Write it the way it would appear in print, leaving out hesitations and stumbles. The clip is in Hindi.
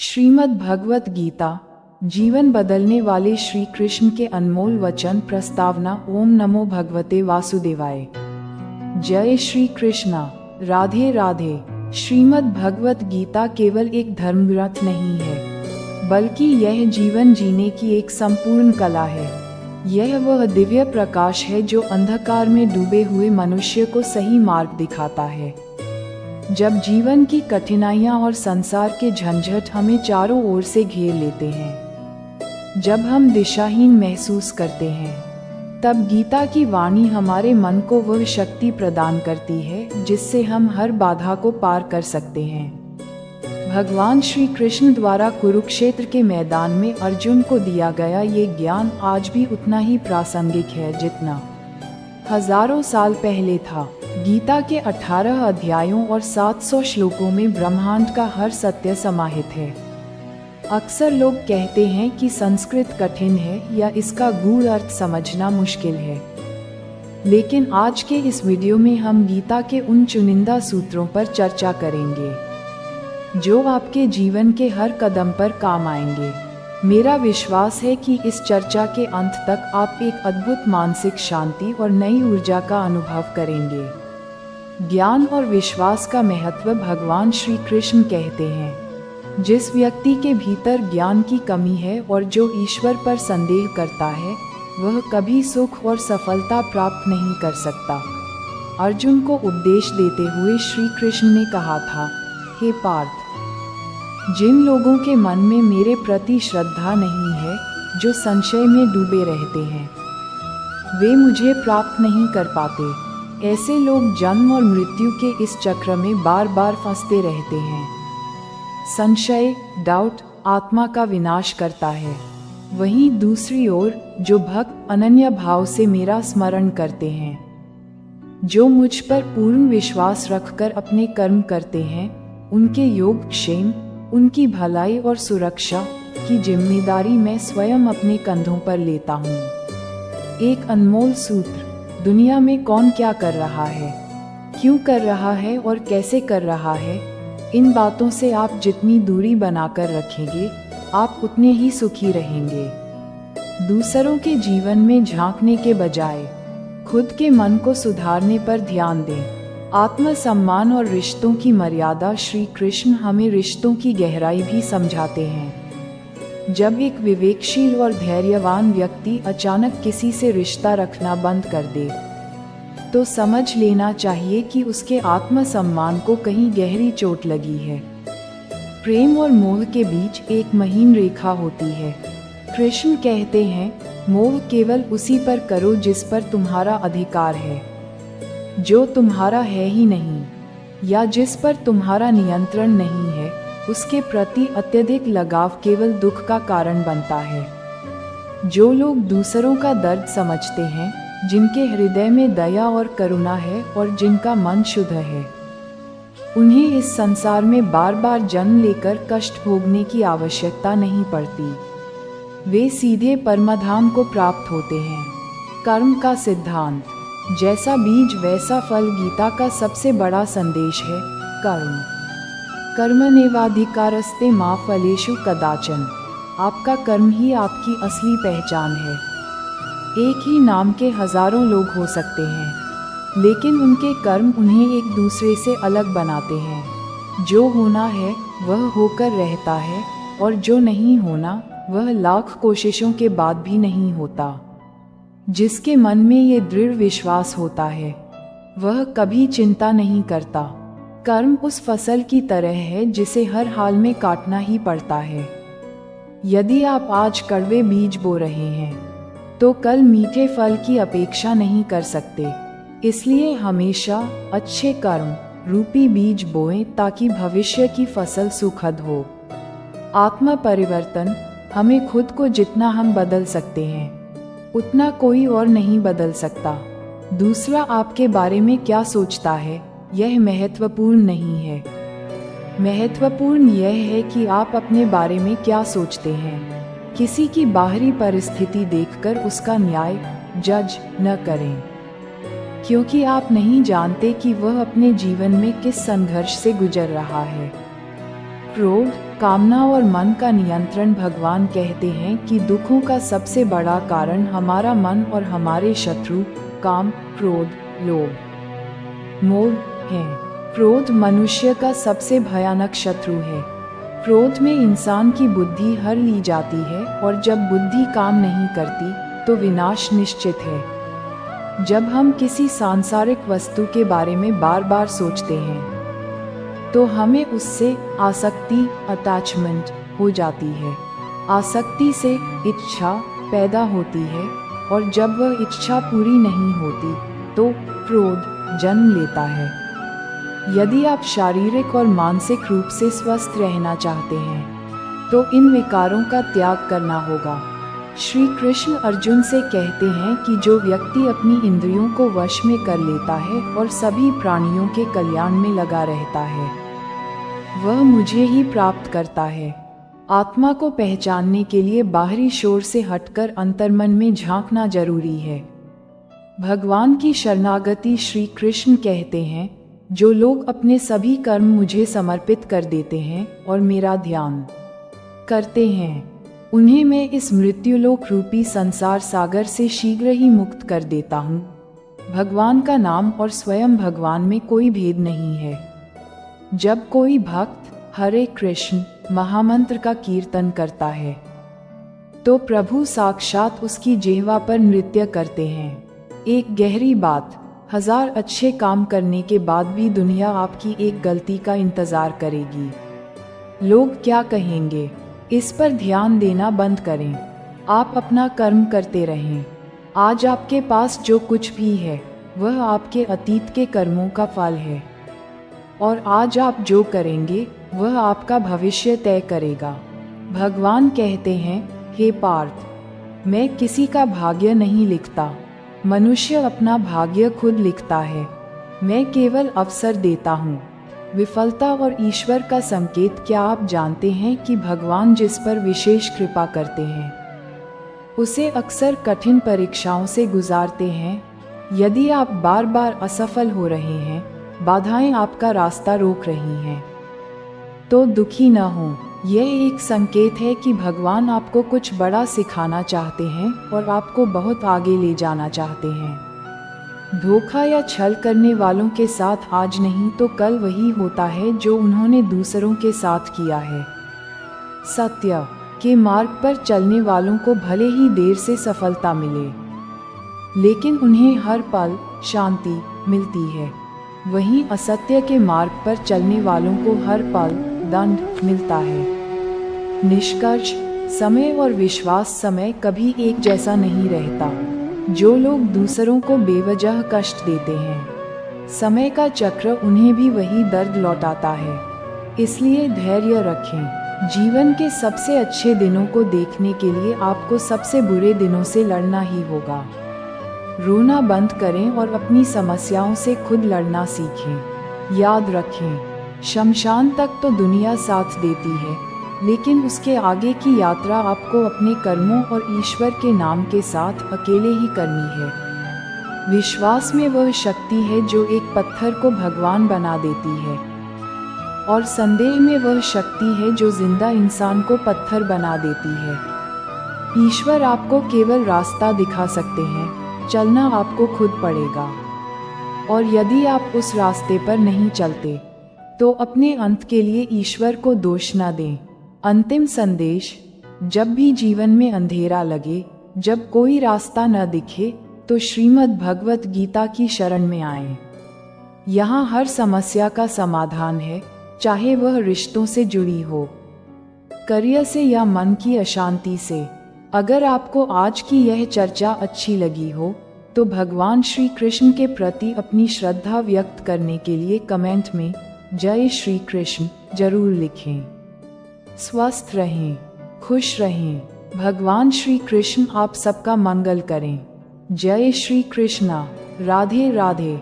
श्रीमद् भगवत गीता जीवन बदलने वाले श्री कृष्ण के अनमोल वचन प्रस्तावना। ओम नमो भगवते वासुदेवाय। जय श्री कृष्णा। राधे राधे। श्रीमद् भगवत गीता केवल एक धर्मग्रंथ नहीं है, बल्कि यह जीवन जीने की एक संपूर्ण कला है। यह वह दिव्य प्रकाश है जो अंधकार में डूबे हुए मनुष्य को सही मार्ग दिखाता है। जब जीवन की कठिनाइयां और संसार के झंझट हमें चारों ओर से घेर लेते हैं, जब हम दिशाहीन महसूस करते हैं, तब गीता की वाणी हमारे मन को वह शक्ति प्रदान करती है जिससे हम हर बाधा को पार कर सकते हैं। भगवान श्री कृष्ण द्वारा कुरुक्षेत्र के मैदान में अर्जुन को दिया गया ये ज्ञान आज भी उतना ही प्रासंगिक है जितना हजारों साल पहले था। गीता के 18 अध्यायों और 700 श्लोकों में ब्रह्मांड का हर सत्य समाहित है। अक्सर लोग कहते हैं कि संस्कृत कठिन है या इसका गूढ़ अर्थ समझना मुश्किल है, लेकिन आज के इस वीडियो में हम गीता के उन चुनिंदा सूत्रों पर चर्चा करेंगे जो आपके जीवन के हर कदम पर काम आएंगे। मेरा विश्वास है कि इस चर्चा के अंत तक आप एक अद्भुत मानसिक शांति और नई ऊर्जा का अनुभव करेंगे। ज्ञान और विश्वास का महत्व भगवान श्री कृष्ण कहते हैं, जिस व्यक्ति के भीतर ज्ञान की कमी है और जो ईश्वर पर संदेह करता है, वह कभी सुख और सफलता प्राप्त नहीं कर सकता। अर्जुन को उपदेश देते हुए श्री कृष्ण ने कहा था, हे पार्थ, जिन लोगों के मन में मेरे प्रति श्रद्धा नहीं है, जो संशय में डूबे रहते हैं, वे मुझे प्राप्त नहीं कर पाते। ऐसे लोग जन्म और मृत्यु के इस चक्र में बार बार फंसते रहते हैं। संशय, डाउट, आत्मा का विनाश करता है। वहीं दूसरी ओर जो भक्त अनन्य भाव से मेरा स्मरण करते हैं, जो मुझ पर पूर्ण विश्वास रखकर अपने कर्म करते हैं, उनके योग क्षेम, उनकी भलाई और सुरक्षा की जिम्मेदारी मैं स्वयं अपने कंधों पर लेता हूँ। एक अनमोल सूत्र। दुनिया में कौन क्या कर रहा है, क्यों कर रहा है और कैसे कर रहा है, इन बातों से आप जितनी दूरी बनाकर रखेंगे, आप उतने ही सुखी रहेंगे। दूसरों के जीवन में झांकने के बजाय खुद के मन को सुधारने पर ध्यान दें। आत्मसम्मान और रिश्तों की मर्यादा। श्री कृष्ण हमें रिश्तों की गहराई भी समझाते हैं। जब एक विवेकशील और धैर्यवान व्यक्ति अचानक किसी से रिश्ता रखना बंद कर दे, तो समझ लेना चाहिए कि उसके आत्मसम्मान को कहीं गहरी चोट लगी है। प्रेम और मोह के बीच एक महीन रेखा होती है। कृष्ण कहते हैं, मोह केवल उसी पर करो जिस पर तुम्हारा अधिकार है, जो तुम्हारा है ही नहीं, या जिस पर तुम्हारा नियंत्रण नहीं है, उसके प्रति अत्यधिक लगाव केवल दुख का कारण बनता है। जो लोग दूसरों का दर्द समझते हैं, जिनके हृदय में दया और करुणा है और जिनका मन शुद्ध है, उन्हें इस संसार में बार बार जन्म लेकर कष्ट भोगने की आवश्यकता नहीं पड़ती। वे सीधे परमधाम को प्राप्त होते हैं। कर्म का सिद्धांत। जैसा बीज वैसा फल गीता का सबसे बड़ा संदेश है। कर्मण्येवाधिकारस्ते मा फलेषु कदाचन। आपका कर्म ही आपकी असली पहचान है। एक ही नाम के हजारों लोग हो सकते हैं, लेकिन उनके कर्म उन्हें एक दूसरे से अलग बनाते हैं। जो होना है वह होकर रहता है, और जो नहीं होना वह लाख कोशिशों के बाद भी नहीं होता। जिसके मन में ये दृढ़ विश्वास होता है, वह कभी चिंता नहीं करता। कर्म उस फसल की तरह है जिसे हर हाल में काटना ही पड़ता है। यदि आप आज कड़वे बीज बो रहे हैं, तो कल मीठे फल की अपेक्षा नहीं कर सकते। इसलिए हमेशा अच्छे कर्म रूपी बीज बोएं ताकि भविष्य की फसल सुखद हो। आत्म परिवर्तन। हमें खुद को जितना हम बदल सकते हैं, उतना कोई और नहीं बदल सकता। दूसरा आपके बारे में क्या सोचता है, यह महत्वपूर्ण नहीं है। महत्वपूर्ण यह है कि आप अपने बारे में क्या सोचते हैं। किसी की बाहरी परिस्थिति देखकर उसका न्याय जज न करें, क्योंकि आप नहीं जानते कि वह अपने जीवन में किस संघर्ष से गुजर रहा है। क्रोध, कामना और मन का नियंत्रण। भगवान कहते हैं कि दुखों का सबसे बड़ा कारण हमारा मन और हमारे शत्रु काम, क्रोध, लोभ, मोह है। क्रोध मनुष्य का सबसे भयानक शत्रु है। क्रोध में इंसान की बुद्धि हर ली जाती है और जब बुद्धि काम नहीं करती तो विनाश निश्चित है। जब हम किसी सांसारिक वस्तु के बारे में बार बार सोचते हैं तो हमें उससे आसक्ति, अटैचमेंट हो जाती है। आसक्ति से इच्छा पैदा होती है और जब वह इच्छा पूरी नहीं होती तो क्रोध जन्म लेता है। यदि आप शारीरिक और मानसिक रूप से स्वस्थ रहना चाहते हैं तो इन विकारों का त्याग करना होगा। श्री कृष्ण अर्जुन से कहते हैं कि जो व्यक्ति अपनी इंद्रियों को वश में कर लेता है और सभी प्राणियों के कल्याण में लगा रहता है वह मुझे ही प्राप्त करता है। आत्मा को पहचानने के लिए बाहरी शोर से हटकर अंतर्मन में झांकना जरूरी है। भगवान की शरणागति। श्री कृष्ण कहते हैं जो लोग अपने सभी कर्म मुझे समर्पित कर देते हैं और मेरा ध्यान करते हैं उन्हें मैं इस मृत्युलोक रूपी संसार सागर से शीघ्र ही मुक्त कर देता हूँ। भगवान का नाम और स्वयं भगवान में कोई भेद नहीं है। जब कोई भक्त हरे कृष्ण महामंत्र का कीर्तन करता है तो प्रभु साक्षात उसकी जिह्वा पर नृत्य करते हैं। एक गहरी बात, 1000 अच्छे काम करने के बाद भी दुनिया आपकी एक गलती का इंतजार करेगी। लोग क्या कहेंगे, इस पर ध्यान देना बंद करें। आप अपना कर्म करते रहें। आज आपके पास जो कुछ भी है वह आपके अतीत के कर्मों का फल है और आज आप जो करेंगे वह आपका भविष्य तय करेगा। भगवान कहते हैं, हे पार्थ, मैं किसी का भाग्य नहीं लिखता, मनुष्य अपना भाग्य खुद लिखता है। मैं केवल अवसर देता हूँ। विफलता और ईश्वर का संकेत। क्या आप जानते हैं कि भगवान जिस पर विशेष कृपा करते हैं उसे अक्सर कठिन परीक्षाओं से गुजारते हैं। यदि आप बार बार असफल हो रहे हैं, बाधाएं आपका रास्ता रोक रही हैं, तो दुखी न हो। यह एक संकेत है कि भगवान आपको कुछ बड़ा सिखाना चाहते हैं और आपको बहुत आगे ले जाना चाहते हैं। धोखा या छल करने वालों के साथ आज नहीं तो कल वही होता है जो उन्होंने दूसरों के साथ किया है। सत्य के मार्ग पर चलने वालों को भले ही देर से सफलता मिले, लेकिन उन्हें हर पल शांति मिलती है। वहीं असत्य के मार्ग पर चलने वालों को हर पल दंड मिलता है। निष्कर्ष, समय और विश्वास। समय कभी एक जैसा नहीं रहता। जो लोग दूसरों को बेवजह कष्ट देते हैं, समय का चक्र उन्हें भी वही दर्द लौटाता है। इसलिए धैर्य रखें। जीवन के सबसे अच्छे दिनों को देखने के लिए आपको सबसे बुरे दिनों से लड़ना ही होगा। रोना बंद करें और अपनी समस्याओं से खुद लड़ना सीखें। याद रखें, शमशान तक तो दुनिया साथ देती है, लेकिन उसके आगे की यात्रा आपको अपने कर्मों और ईश्वर के नाम के साथ अकेले ही करनी है। विश्वास में वह शक्ति है जो एक पत्थर को भगवान बना देती है और संदेह में वह शक्ति है जो जिंदा इंसान को पत्थर बना देती है। ईश्वर आपको केवल रास्ता दिखा सकते हैं, चलना आपको खुद पड़ेगा। और यदि आप उस रास्ते पर नहीं चलते तो अपने अंत के लिए ईश्वर को दोष न दें। अंतिम संदेश, जब भी जीवन में अंधेरा लगे, जब कोई रास्ता न दिखे, तो श्रीमद् भगवत गीता की शरण में आएं। यहाँ हर समस्या का समाधान है, चाहे वह रिश्तों से जुड़ी हो, करियर से या मन की अशांति से। अगर आपको आज की यह चर्चा अच्छी लगी हो तो भगवान श्री कृष्ण के प्रति अपनी श्रद्धा व्यक्त करने के लिए कमेंट में जय श्री कृष्ण जरूर लिखें। स्वस्थ रहें, खुश रहें। भगवान श्री कृष्ण आप सबका मंगल करें। जय श्री कृष्णा। राधे राधे।